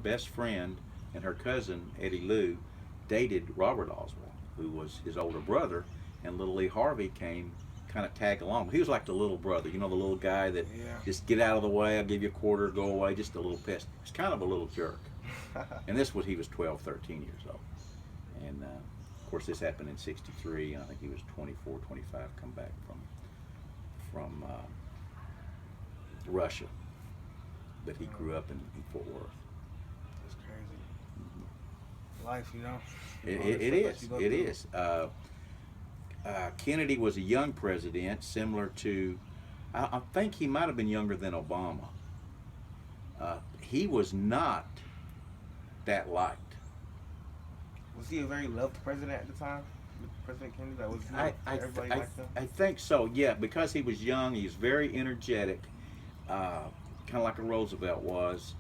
best friend and her cousin, Eddie Lou, dated Robert Oswald, who was his older brother, and little Lee Harvey came kind of tag along. He was like the little brother, you know, the little guy that just get out of the way, I'll give you a quarter, go away, just a little pest. He's kind of a little jerk. And this was, he was 12, 13 years old. And of course this happened in 63, and I think he was 24, 25, come back from Russia. But he grew up in Fort Worth. That's crazy. Life, you know? It is. Kennedy was a young president, similar to, I think he might have been younger than Obama. He was not that liked. Was he a very loved president at the time? President Kennedy? That was everybody liked him? I think so, yeah, because he was young, he was very energetic, kind of like a Roosevelt was.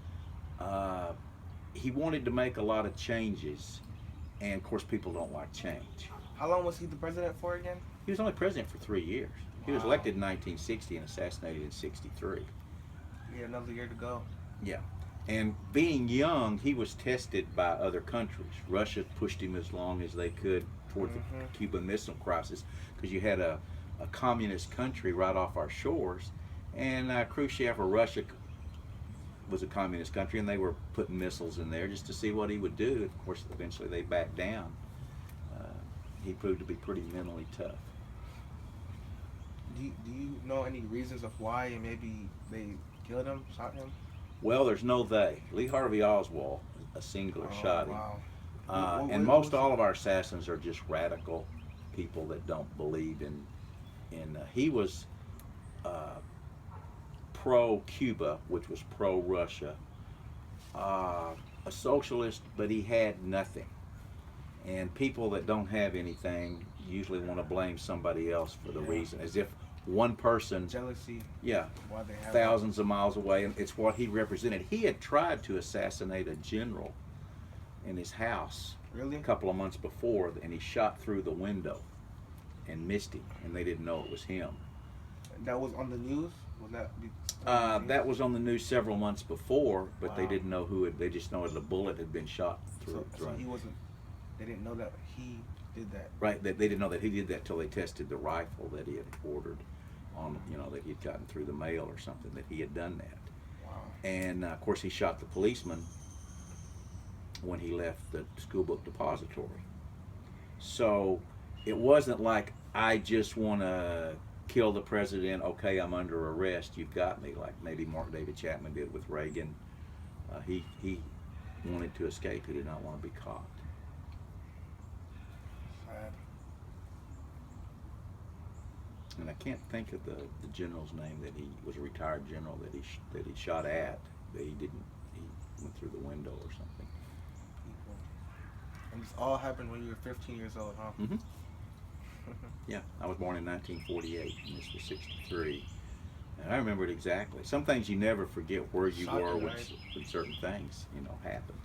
He wanted to make a lot of changes, and of course people don't like change. How long was he the president for again? He was only president for 3 years. He was elected in 1960 and assassinated in 63. He had another year to go. Yeah. And being young, he was tested by other countries. Russia pushed him as long as they could toward the Cuban Missile Crisis, because you had a communist country right off our shores, and Khrushchev, or Russia, was a communist country, and they were putting missiles in there just to see what he would do. Of course, eventually they backed down. He proved to be pretty mentally tough. Do you know any reasons of why maybe they killed him, shot him? Well, there's no they. Lee Harvey Oswald, a singular, shot him. Wow. And most all of our assassins are just radical people that don't believe in he was pro-Cuba, which was pro-Russia, a socialist, but he had nothing. And people that don't have anything usually want to blame somebody else for the reason, as if one person, jealousy, why they have thousands of miles away, and it's what he represented. He had tried to assassinate a general in his house a couple of months before, and he shot through the window and missed him, and they didn't know it was him. That was on the news? Was that was on the news several months before, but they didn't know who it. They just know that a bullet had been shot through. So he wasn't. They didn't know that he did that. Right. They didn't know that he did that until they tested the rifle that he had ordered on, that he had gotten through the mail or something, that he had done that. Wow. And of course he shot the policeman when he left the school book depository. So it wasn't like, I just want to kill the president, okay, I'm under arrest, you've got me, like maybe Mark David Chapman did with Reagan. He wanted to escape. He did not want to be caught. And I can't think of the general's name, that he was a retired general that he shot at, that he went through the window or something. And this all happened when you were 15 years old, huh? Mm-hmm. Yeah, I was born in 1948, and this was 63. And I remember it exactly. Some things you never forget where you were when certain things, happened.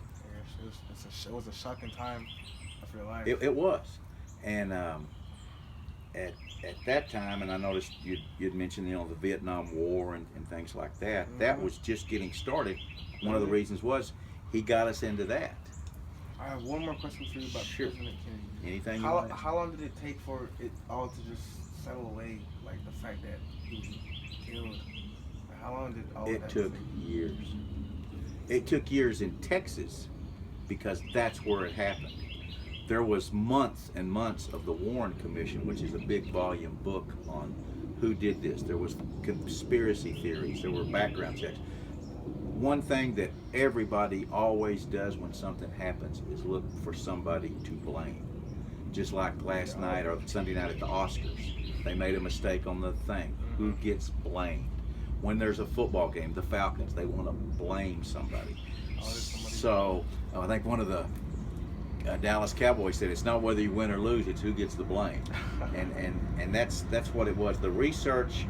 Yeah, it was a shocking time of your life. It was. And at that time, and I noticed you'd mentioned, the Vietnam War and things like that. That was just getting started. One of the reasons was he got us into that. I have one more question for you about President Kennedy. Anything How long did it take for it all to just settle away, like the fact that he was killed? How long did all that take? It took years. It took years in Texas, because that's where it happened. There was months and months of the Warren Commission, which is a big volume book on who did this. There was conspiracy theories. There were background checks. One thing that everybody always does when something happens is look for somebody to blame. Just like last night or Sunday night at the Oscars. They made a mistake on the thing. Who gets blamed? When there's a football game, the Falcons, they want to blame somebody. So I think one of the Dallas Cowboys said, it's not whether you win or lose, it's who gets the blame. And that's what it was. The research